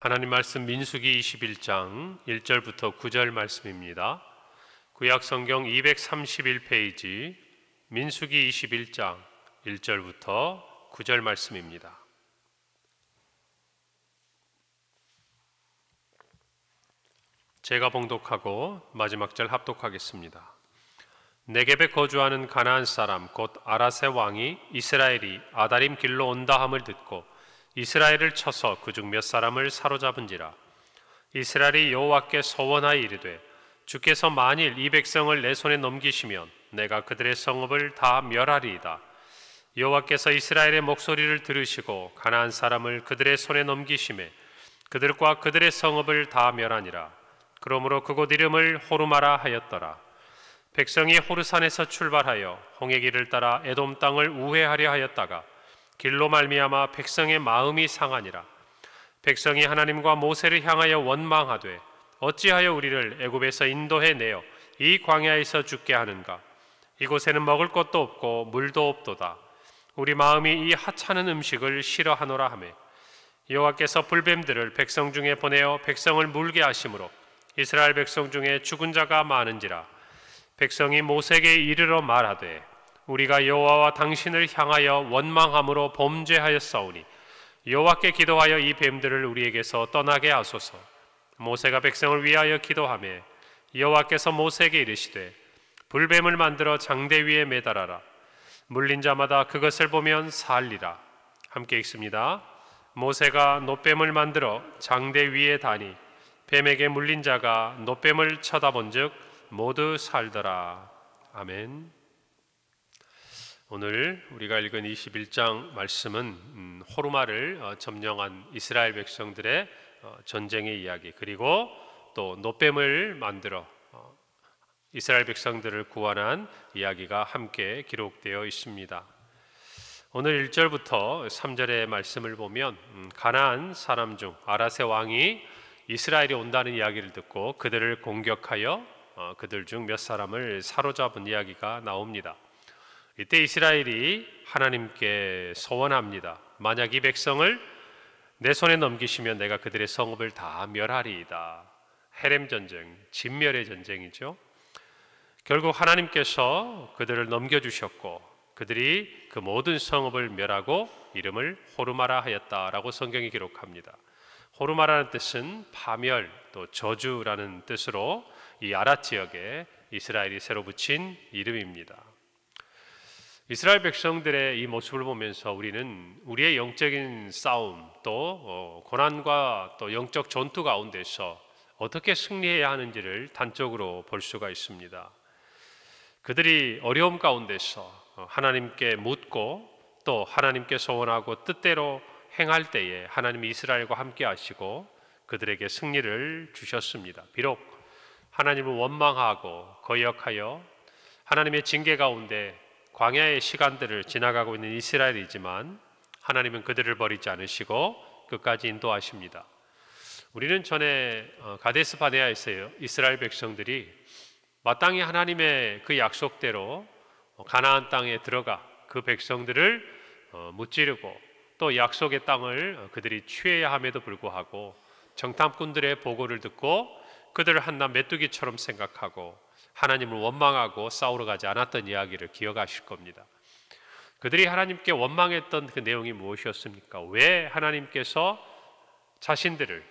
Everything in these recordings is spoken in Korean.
하나님 말씀 민수기 21장 1절부터 9절 말씀입니다. 구약 성경 231페이지 민수기 21장 1절부터 9절 말씀입니다. 제가 봉독하고 마지막 절 합독하겠습니다. 네겝에 거주하는 가나안 사람 곧 아랏의 왕이 이스라엘이 아다림 길로 온다 함을 듣고 이스라엘을 쳐서 그중 몇 사람을 사로잡은지라. 이스라엘이 여호와께 서원하여 이르되 주께서 만일 이 백성을 내 손에 넘기시면 내가 그들의 성읍을 다 멸하리이다. 여호와께서 이스라엘의 목소리를 들으시고 가나안 사람을 그들의 손에 넘기심에 그들과 그들의 성읍을 다 멸하니라. 그러므로 그곳 이름을 호르마라 하였더라. 백성이 호르산에서 출발하여 홍해 길을 따라 에돔 땅을 우회하려 하였다가 길로 말미암아 백성의 마음이 상하니라. 백성이 하나님과 모세를 향하여 원망하되 어찌하여 우리를 애굽에서 인도해 내어 이 광야에서 죽게 하는가? 이곳에는 먹을 것도 없고 물도 없도다. 우리 마음이 이 하찮은 음식을 싫어하노라 하매 여호와께서 불뱀들을 백성 중에 보내어 백성을 물게 하심으로 이스라엘 백성 중에 죽은 자가 많은지라. 백성이 모세에게 이르러 말하되 우리가 여호와와 당신을 향하여 원망함으로 범죄하였사오니 여호와께 기도하여 이 뱀들을 우리에게서 떠나게 하소서. 모세가 백성을 위하여 기도하매 여호와께서 모세에게 이르시되 불뱀을 만들어 장대 위에 매달아라. 물린 자마다 그것을 보면 살리라. 함께 읽습니다. 모세가 놋뱀을 만들어 장대 위에 다니 뱀에게 물린 자가 놋뱀을 쳐다본즉 모두 살더라. 아멘. 오늘 우리가 읽은 21장 말씀은 호르마를 점령한 이스라엘 백성들의 전쟁의 이야기, 그리고 또 놋뱀을 만들어 이스라엘 백성들을 구원한 이야기가 함께 기록되어 있습니다. 오늘 1절부터 3절의 말씀을 보면 가나안 사람 중 아랏의 왕이 이스라엘이 온다는 이야기를 듣고 그들을 공격하여 그들 중 몇 사람을 사로잡은 이야기가 나옵니다. 이때 이스라엘이 하나님께 서원합니다. 만약 이 백성을 내 손에 넘기시면 내가 그들의 성읍을 다 멸하리이다. 헤렘 전쟁, 진멸의 전쟁이죠. 결국 하나님께서 그들을 넘겨주셨고 그들이 그 모든 성읍을 멸하고 이름을 호르마라 하였다라고 성경이 기록합니다. 호르마라는 뜻은 파멸, 또 저주라는 뜻으로 이 아랏 지역에 이스라엘이 새로 붙인 이름입니다. 이스라엘 백성들의 이 모습을 보면서 우리는 우리의 영적인 싸움, 또 고난과 또 영적 전투 가운데서 어떻게 승리해야 하는지를 단적으로 볼 수가 있습니다. 그들이 어려움 가운데서 하나님께 묻고 또 하나님께 소원하고 뜻대로 행할 때에 하나님이 이스라엘과 함께 하시고 그들에게 승리를 주셨습니다. 비록 하나님을 원망하고 거역하여 하나님의 징계 가운데 광야의 시간들을 지나가고 있는 이스라엘이지만 하나님은 그들을 버리지 않으시고 끝까지 인도하십니다. 우리는 전에 가데스 바네아에서 이스라엘 백성들이 마땅히 하나님의 그 약속대로 가나안 땅에 들어가 그 백성들을 무찌르고 또 약속의 땅을 그들이 취해야 함에도 불구하고 정탐꾼들의 보고를 듣고 그들을 한낱 메뚜기처럼 생각하고 하나님을 원망하고 싸우러 가지 않았던 이야기를 기억하실 겁니다. 그들이 하나님께 원망했던 그 내용이 무엇이었습니까? 왜 하나님께서 자신들을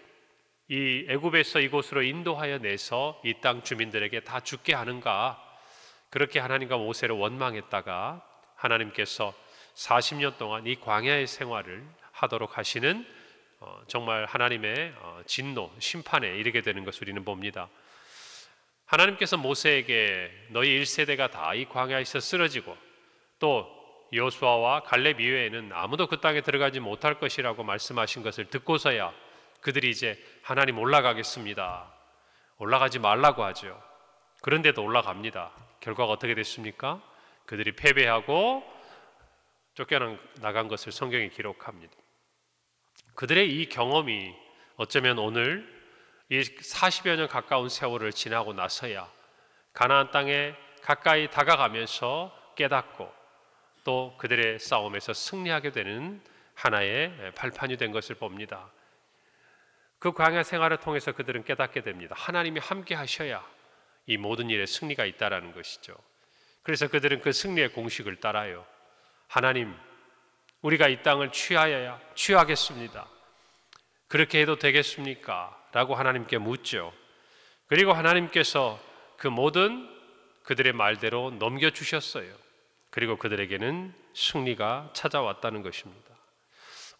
이 애굽에서 이곳으로 인도하여 내서 이 땅 주민들에게 다 죽게 하는가? 그렇게 하나님과 모세를 원망했다가 하나님께서 40년 동안 이 광야의 생활을 하도록 하시는 정말 하나님의 진노, 심판에 이르게 되는 것을 우리는 봅니다. 하나님께서 모세에게 너희 1세대가 다 이 광야에서 쓰러지고 또 여호수아와 갈렙 이외에는 아무도 그 땅에 들어가지 못할 것이라고 말씀하신 것을 듣고서야 그들이 이제 하나님 올라가겠습니다. 올라가지 말라고 하죠. 그런데도 올라갑니다. 결과가 어떻게 됐습니까? 그들이 패배하고 쫓겨나간 것을 성경이 기록합니다. 그들의 이 경험이 어쩌면 오늘 이 40여 년 가까운 세월을 지나고 나서야 가나안 땅에 가까이 다가가면서 깨닫고 또 그들의 싸움에서 승리하게 되는 하나의 발판이 된 것을 봅니다. 그 광야 생활을 통해서 그들은 깨닫게 됩니다. 하나님이 함께 하셔야 이 모든 일에 승리가 있다라는 것이죠. 그래서 그들은 그 승리의 공식을 따라요. 하나님, 우리가 이 땅을 취하겠습니다. 그렇게 해도 되겠습니까? 라고 하나님께 묻죠. 그리고 하나님께서 그 모든 그들의 말대로 넘겨주셨어요. 그리고 그들에게는 승리가 찾아왔다는 것입니다.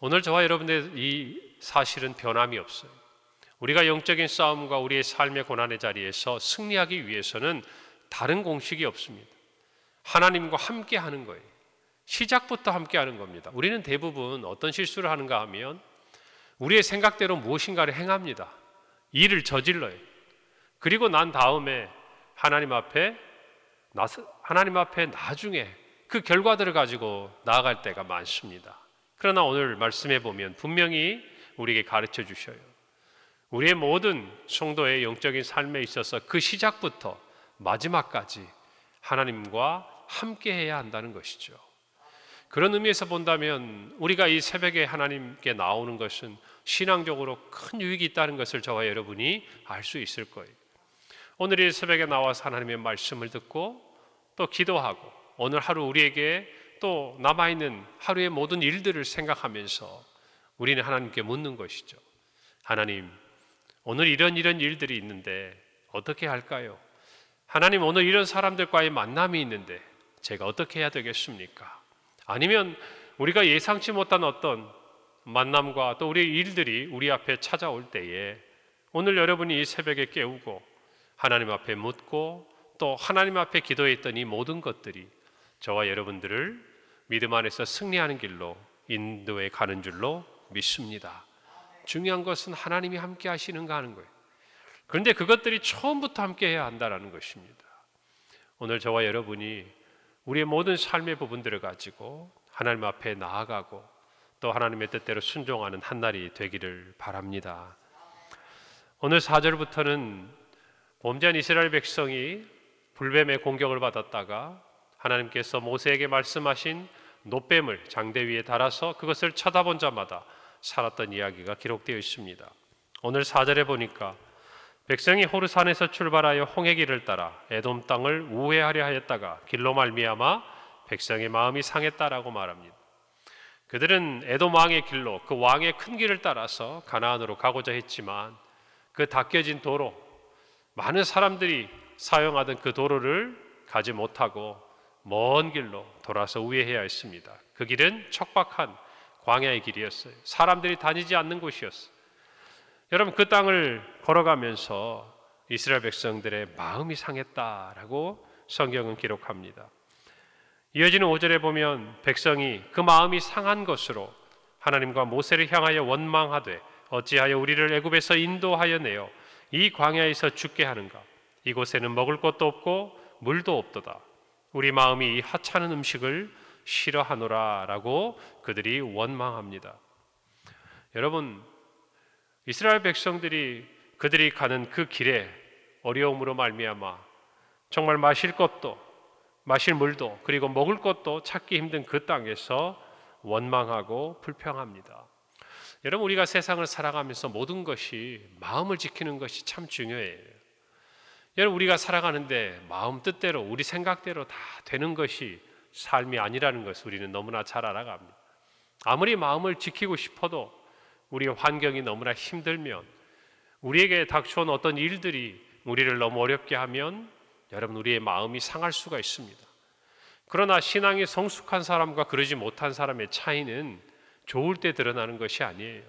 오늘 저와 여러분들 이 사실은 변함이 없어요. 우리가 영적인 싸움과 우리의 삶의 고난의 자리에서 승리하기 위해서는 다른 공식이 없습니다. 하나님과 함께 하는 거예요. 시작부터 함께 하는 겁니다. 우리는 대부분 어떤 실수를 하는가 하면 우리의 생각대로 무엇인가를 행합니다. 일을 저질러요. 그리고 난 다음에 하나님 앞에 나중에 그 결과들을 가지고 나아갈 때가 많습니다. 그러나 오늘 말씀해 보면 분명히 우리에게 가르쳐 주셔요. 우리의 모든 성도의 영적인 삶에 있어서 그 시작부터 마지막까지 하나님과 함께 해야 한다는 것이죠. 그런 의미에서 본다면 우리가 이 새벽에 하나님께 나오는 것은 신앙적으로 큰 유익이 있다는 것을 저와 여러분이 알 수 있을 거예요. 오늘 이 새벽에 나와서 하나님의 말씀을 듣고 또 기도하고 오늘 하루 우리에게 또 남아있는 하루의 모든 일들을 생각하면서 우리는 하나님께 묻는 것이죠. 하나님, 오늘 이런 일들이 있는데 어떻게 할까요? 하나님, 오늘 이런 사람들과의 만남이 있는데 제가 어떻게 해야 되겠습니까? 아니면 우리가 예상치 못한 어떤 만남과 또 우리의 일들이 우리 앞에 찾아올 때에 오늘 여러분이 이 새벽에 깨우고 하나님 앞에 묻고 또 하나님 앞에 기도했던 이 모든 것들이 저와 여러분들을 믿음 안에서 승리하는 길로 인도해 가는 줄로 믿습니다. 중요한 것은 하나님이 함께 하시는가 하는 거예요. 그런데 그것들이 처음부터 함께 해야 한다는 것입니다. 오늘 저와 여러분이 우리의 모든 삶의 부분들을 가지고 하나님 앞에 나아가고 또 하나님의 뜻대로 순종하는 한 날이 되기를 바랍니다. 오늘 4절부터는 범죄한 이스라엘 백성이 불뱀의 공격을 받았다가 하나님께서 모세에게 말씀하신 놋뱀을 장대 위에 달아서 그것을 쳐다본 자마다 살았던 이야기가 기록되어 있습니다. 오늘 4절에 보니까 백성이 호르산에서 출발하여 홍해 길을 따라 에돔 땅을 우회하려 하였다가 길로 말미암아 백성의 마음이 상했다라고 말합니다. 그들은 에돔 왕의 길로 그 왕의 큰 길을 따라서 가나안으로 가고자 했지만 그 닦여진 도로, 많은 사람들이 사용하던 그 도로를 가지 못하고 먼 길로 돌아서 우회해야 했습니다. 그 길은 척박한 광야의 길이었어요. 사람들이 다니지 않는 곳이었어요. 여러분, 그 땅을 걸어가면서 이스라엘 백성들의 마음이 상했다라고 성경은 기록합니다. 이어지는 5절에 보면 백성이 그 마음이 상한 것으로 하나님과 모세를 향하여 원망하되 어찌하여 우리를 애굽에서 인도하여 내어 이 광야에서 죽게 하는가? 이곳에는 먹을 것도 없고 물도 없도다. 우리 마음이 이 하찮은 음식을 싫어하노라 라고 그들이 원망합니다. 여러분, 이스라엘 백성들이 그들이 가는 그 길에 어려움으로 말미암아 정말 마실 것도 마실 물도 그리고 먹을 것도 찾기 힘든 그 땅에서 원망하고 불평합니다. 여러분, 우리가 세상을 살아가면서 모든 것이 마음을 지키는 것이 참 중요해요. 여러분, 우리가 살아가는데 마음 뜻대로 우리 생각대로 다 되는 것이 삶이 아니라는 것을 우리는 너무나 잘 알아갑니다. 아무리 마음을 지키고 싶어도 우리의 환경이 너무나 힘들면, 우리에게 닥쳐온 어떤 일들이 우리를 너무 어렵게 하면 여러분, 우리의 마음이 상할 수가 있습니다. 그러나 신앙이 성숙한 사람과 그러지 못한 사람의 차이는 좋을 때 드러나는 것이 아니에요.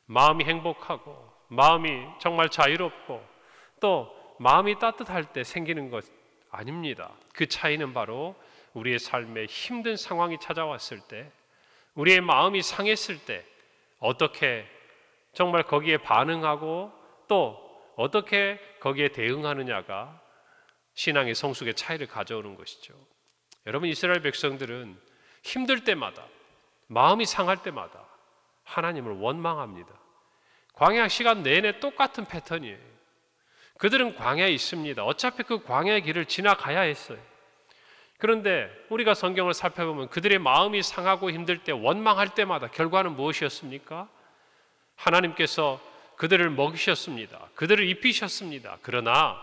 마음이 행복하고 마음이 정말 자유롭고 또 마음이 따뜻할 때 생기는 것 아닙니다. 그 차이는 바로 우리의 삶에 힘든 상황이 찾아왔을 때, 우리의 마음이 상했을 때 어떻게 정말 거기에 반응하고 또 어떻게 거기에 대응하느냐가 신앙의 성숙의 차이를 가져오는 것이죠. 여러분, 이스라엘 백성들은 힘들 때마다, 마음이 상할 때마다 하나님을 원망합니다. 광야 시간 내내 똑같은 패턴이에요. 그들은 광야에 있습니다. 어차피 그 광야의 길을 지나가야 했어요. 그런데 우리가 성경을 살펴보면 그들의 마음이 상하고 힘들 때, 원망할 때마다 결과는 무엇이었습니까? 하나님께서 그들을 먹이셨습니다. 그들을 입히셨습니다. 그러나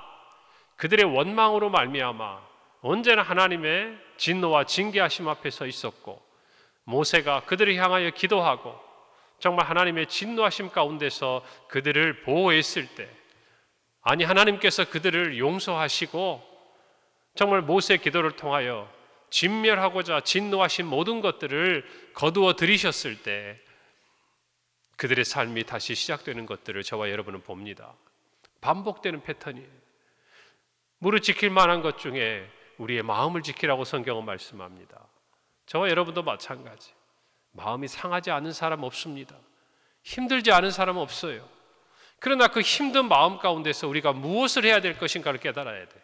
그들의 원망으로 말미암아 언제나 하나님의 진노와 징계하심 앞에 서 있었고, 모세가 그들을 향하여 기도하고 정말 하나님의 진노하심 가운데서 그들을 보호했을 때, 아니 하나님께서 그들을 용서하시고 정말 모세의 기도를 통하여 진멸하고자 진노하신 모든 것들을 거두어 들이셨을 때 그들의 삶이 다시 시작되는 것들을 저와 여러분은 봅니다. 반복되는 패턴이에요. 무릇 지킬 만한 것 중에 우리의 마음을 지키라고 성경은 말씀합니다. 저와 여러분도 마찬가지. 마음이 상하지 않은 사람 없습니다. 힘들지 않은 사람 없어요. 그러나 그 힘든 마음 가운데서 우리가 무엇을 해야 될 것인가를 깨달아야 돼.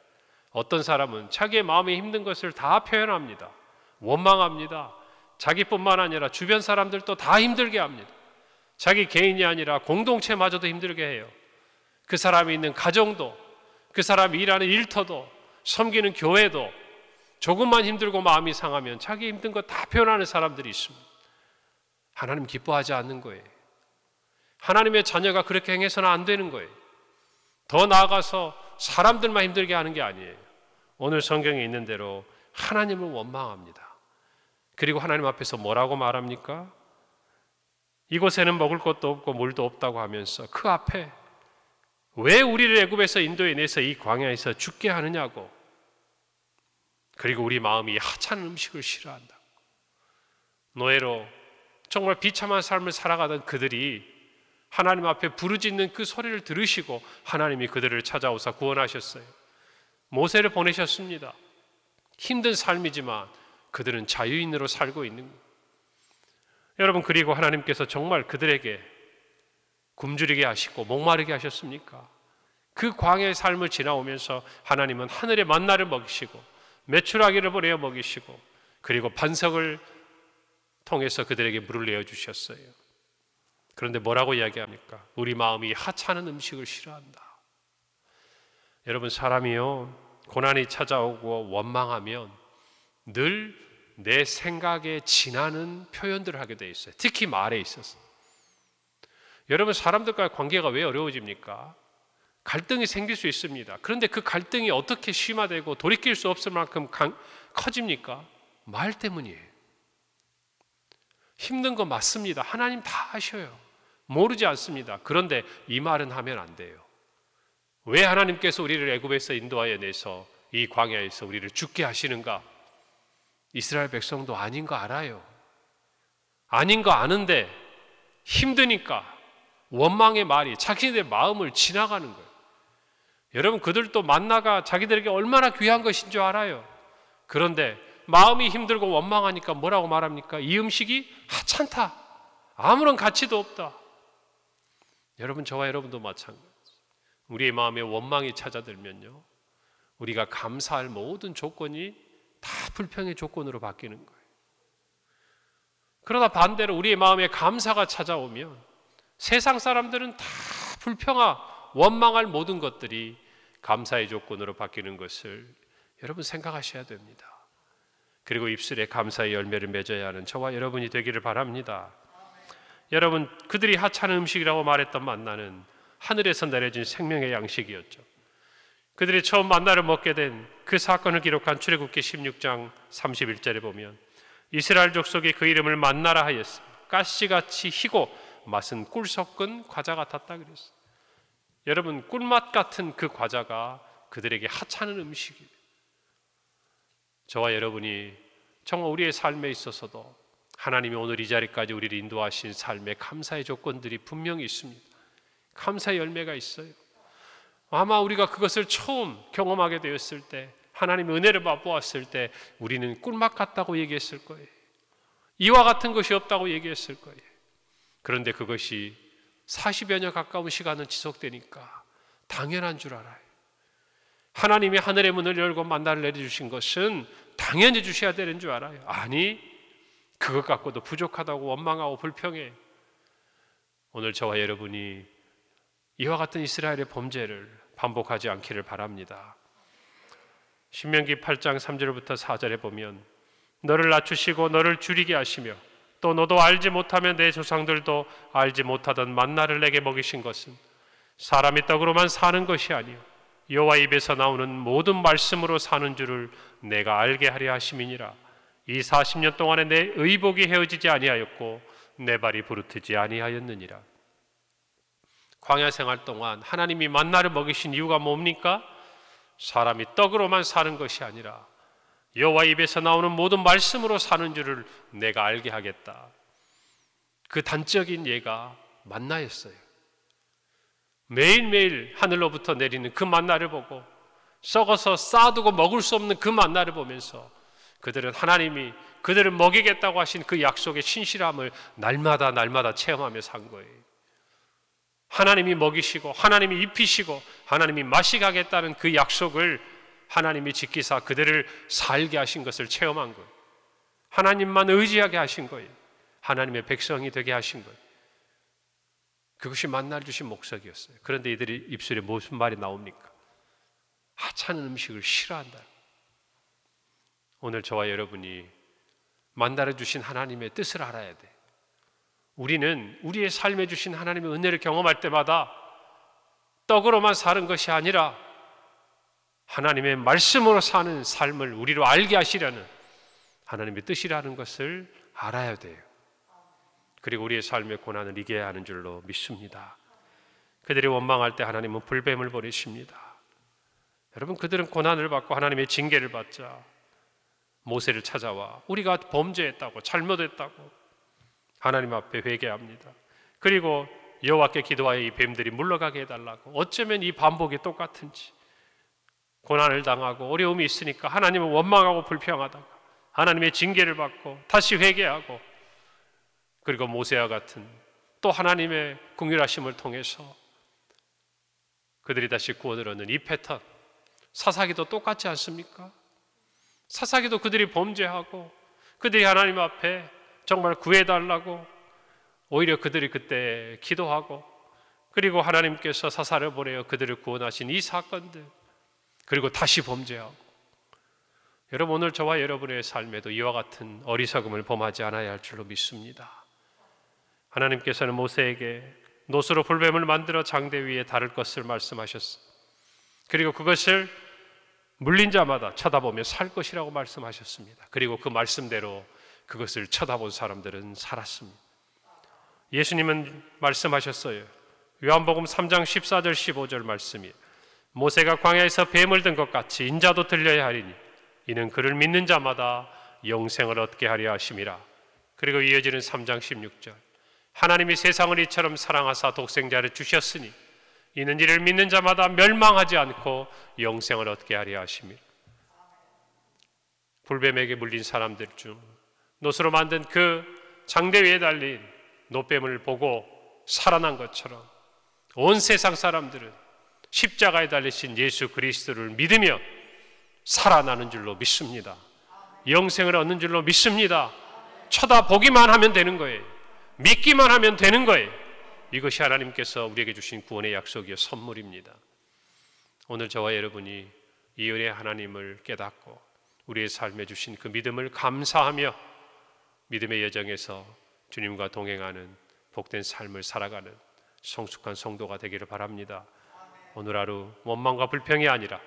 어떤 사람은 자기의 마음에 힘든 것을 다 표현합니다. 원망합니다. 자기뿐만 아니라 주변 사람들도 다 힘들게 합니다. 자기 개인이 아니라 공동체마저도 힘들게 해요. 그 사람이 있는 가정도, 그 사람이 일하는 일터도, 섬기는 교회도 조금만 힘들고 마음이 상하면 자기 힘든 거 다 표현하는 사람들이 있습니다. 하나님 기뻐하지 않는 거예요. 하나님의 자녀가 그렇게 행해서는 안 되는 거예요. 더 나아가서 사람들만 힘들게 하는 게 아니에요. 오늘 성경에 있는 대로 하나님을 원망합니다. 그리고 하나님 앞에서 뭐라고 말합니까? 이곳에는 먹을 것도 없고 물도 없다고 하면서 그 앞에 왜 우리를 애굽에서 인도해내서 이 광야에서 죽게 하느냐고. 그리고 우리 마음이 하찮은 음식을 싫어한다. 노예로 정말 비참한 삶을 살아가던 그들이 하나님 앞에 부르짖는 그 소리를 들으시고 하나님이 그들을 찾아오사 구원하셨어요. 모세를 보내셨습니다. 힘든 삶이지만 그들은 자유인으로 살고 있는 거예요. 여러분, 그리고 하나님께서 정말 그들에게 굶주리게 하시고 목마르게 하셨습니까? 그 광야의 삶을 지나오면서 하나님은 하늘의 만나를 먹이시고 메추라기를 보내어 먹이시고 그리고 반석을 통해서 그들에게 물을 내어주셨어요. 그런데 뭐라고 이야기합니까? 우리 마음이 하찮은 음식을 싫어한다. 여러분, 사람이요 고난이 찾아오고 원망하면 늘 내 생각에 지나는 표현들을 하게 돼 있어요. 특히 말에 있어서. 여러분, 사람들과의 관계가 왜 어려워집니까? 갈등이 생길 수 있습니다. 그런데 그 갈등이 어떻게 심화되고 돌이킬 수 없을 만큼 커집니까? 말 때문이에요. 힘든 거 맞습니다. 하나님 다 아셔요. 모르지 않습니다. 그런데 이 말은 하면 안 돼요. 왜 하나님께서 우리를 애굽에서 인도하여 내서 이 광야에서 우리를 죽게 하시는가? 이스라엘 백성도 아닌 거 알아요. 아닌 거 아는데 힘드니까 원망의 말이 자기들의 마음을 지나가는 거예요. 여러분, 그들도 만나가 자기들에게 얼마나 귀한 것인 줄 알아요. 그런데 마음이 힘들고 원망하니까 뭐라고 말합니까? 이 음식이 하찮다. 아무런 가치도 없다. 여러분, 저와 여러분도 마찬가지. 우리의 마음에 원망이 찾아들면요, 우리가 감사할 모든 조건이 다 불평의 조건으로 바뀌는 거예요. 그러나 반대로 우리의 마음에 감사가 찾아오면 세상 사람들은 다 불평하, 원망할 모든 것들이 감사의 조건으로 바뀌는 것을 여러분 생각하셔야 됩니다. 그리고 입술에 감사의 열매를 맺어야 하는 저와 여러분이 되기를 바랍니다. 여러분, 그들이 하찮은 음식이라고 말했던 만나는 하늘에서 내려진 생명의 양식이었죠. 그들이 처음 만나를 먹게 된 그 사건을 기록한 출애굽기 16장 31절에 보면 이스라엘 족속이 그 이름을 만나라 하였습니다. 가시같이 희고 맛은 꿀 섞은 과자 같았다 그랬어요. 여러분, 꿀맛 같은 그 과자가 그들에게 하찮은 음식이에요. 저와 여러분이 정말 우리의 삶에 있어서도 하나님이 오늘 이 자리까지 우리를 인도하신 삶의 감사의 조건들이 분명히 있습니다. 감사의 열매가 있어요. 아마 우리가 그것을 처음 경험하게 되었을 때, 하나님의 은혜를 맛보았을 때 우리는 꿀맛 같다고 얘기했을 거예요. 이와 같은 것이 없다고 얘기했을 거예요. 그런데 그것이 40여 년 가까운 시간은 지속되니까 당연한 줄 알아요. 하나님이 하늘의 문을 열고 만나를 내려주신 것은 당연히 주셔야 되는 줄 알아요. 아니, 그것 갖고도 부족하다고 원망하고 불평해. 오늘 저와 여러분이 이와 같은 이스라엘의 범죄를 반복하지 않기를 바랍니다. 신명기 8장 3절부터 4절에 보면 너를 낮추시고 너를 줄이게 하시며 또 너도 알지 못하며 내 조상들도 알지 못하던 만나를 내게 먹이신 것은 사람이 떡으로만 사는 것이 아니요 여호와 입에서 나오는 모든 말씀으로 사는 줄을 내가 알게 하려 하심이니라. 이 40년 동안에 내 의복이 헤어지지 아니하였고 내 발이 부르트지 아니하였느니라. 광야 생활 동안 하나님이 만나를 먹이신 이유가 뭡니까? 사람이 떡으로만 사는 것이 아니라 여호와 입에서 나오는 모든 말씀으로 사는 줄을 내가 알게 하겠다. 그 단적인 예가 만나였어요. 매일매일 하늘로부터 내리는 그 만나를 보고 썩어서 쌓아두고 먹을 수 없는 그 만나를 보면서 그들은 하나님이 그들을 먹이겠다고 하신 그 약속의 신실함을 날마다 체험하며 산 거예요. 하나님이 먹이시고 하나님이 입히시고 하나님이 마시게 하겠다는 그 약속을 하나님이 지키사 그들을 살게 하신 것을 체험한 거예요. 하나님만 의지하게 하신 거예요. 하나님의 백성이 되게 하신 거예요. 그것이 만나를 주신 목적이었어요. 그런데 이들이 입술에 무슨 말이 나옵니까? 하찮은 음식을 싫어한다. 오늘 저와 여러분이 만나를 주신 하나님의 뜻을 알아야 돼. 우리는 우리의 삶에 주신 하나님의 은혜를 경험할 때마다 떡으로만 사는 것이 아니라 하나님의 말씀으로 사는 삶을 우리로 알게 하시려는 하나님의 뜻이라는 것을 알아야 돼요. 그리고 우리의 삶의 고난을 이겨야 하는 줄로 믿습니다. 그들이 원망할 때 하나님은 불뱀을 보내십니다. 여러분, 그들은 고난을 받고 하나님의 징계를 받자 모세를 찾아와 우리가 범죄했다고 잘못했다고 하나님 앞에 회개합니다. 그리고 여호와께 기도하여 이 뱀들이 물러가게 해달라고. 어쩌면 이 반복이 똑같은지 고난을 당하고 어려움이 있으니까 하나님을 원망하고 불평하다가 하나님의 징계를 받고 다시 회개하고 그리고 모세와 같은 또 하나님의 긍휼하심을 통해서 그들이 다시 구원을 얻는 이 패턴, 사사기도 똑같지 않습니까? 사사기도 그들이 범죄하고 그들이 하나님 앞에 정말 구해달라고 오히려 그들이 그때 기도하고 그리고 하나님께서 사사를 보내어 그들을 구원하신 이 사건들, 그리고 다시 범죄하고. 여러분, 오늘 저와 여러분의 삶에도 이와 같은 어리석음을 범하지 않아야 할 줄로 믿습니다. 하나님께서는 모세에게 노스로 불뱀을 만들어 장대 위에 다를 것을 말씀하셨어요. 그리고 그것을 물린 자마다 쳐다보며 살 것이라고 말씀하셨습니다. 그리고 그 말씀대로 그것을 쳐다본 사람들은 살았습니다. 예수님은 말씀하셨어요. 요한복음 3장 14절 15절 말씀이 모세가 광야에서 뱀을 든 것 같이 인자도 들려야 하리니 이는 그를 믿는 자마다 영생을 얻게 하려 하심이라. 그리고 이어지는 3장 16절 하나님이 세상을 이처럼 사랑하사 독생자를 주셨으니 이는 이를 믿는 자마다 멸망하지 않고 영생을 얻게 하려 하심이라. 불뱀에게 물린 사람들 중 노스로 만든 그 장대 위에 달린 노뱀을 보고 살아난 것처럼 온 세상 사람들은 십자가에 달리신 예수 그리스도를 믿으며 살아나는 줄로 믿습니다. 영생을 얻는 줄로 믿습니다. 쳐다보기만 하면 되는 거예요. 믿기만 하면 되는 거예요. 이것이 하나님께서 우리에게 주신 구원의 약속이요 선물입니다. 오늘 저와 여러분이 이 은혜의 하나님을 깨닫고 우리의 삶에 주신 그 믿음을 감사하며 믿음의 여정에서 주님과 동행하는 복된 삶을 살아가는 성숙한 성도가 되기를 바랍니다. 오늘 하루 원망과 불평이 아니라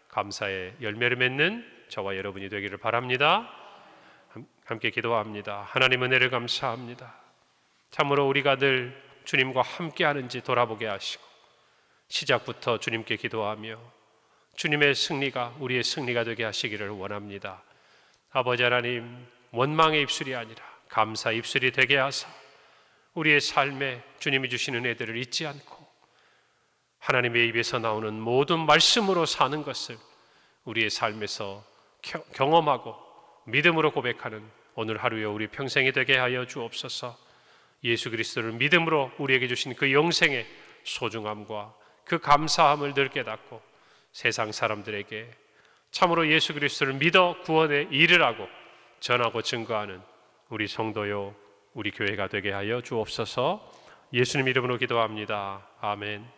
감사의 열매를 맺는 저와 여러분이 되기를 바랍니다. 함께 기도합니다. 하나님 은혜를 감사합니다. 참으로 우리가 늘 주님과 함께하는지 돌아보게 하시고 시작부터 주님께 기도하며 주님의 승리가 우리의 승리가 되게 하시기를 원합니다. 아버지 하나님, 원망의 입술이 아니라 감사 입술이 되게 하사 우리의 삶에 주님이 주시는 은혜들을 잊지 않고 하나님의 입에서 나오는 모든 말씀으로 사는 것을 우리의 삶에서 경험하고 믿음으로 고백하는 오늘 하루에 우리 평생이 되게 하여 주옵소서. 예수 그리스도를 믿음으로 우리에게 주신 그 영생의 소중함과 그 감사함을 늘 깨닫고 세상 사람들에게 참으로 예수 그리스도를 믿어 구원에 이르라고 전하고 증거하는 우리 성도요 우리 교회가 되게 하여 주옵소서. 예수님 이름으로 기도합니다. 아멘.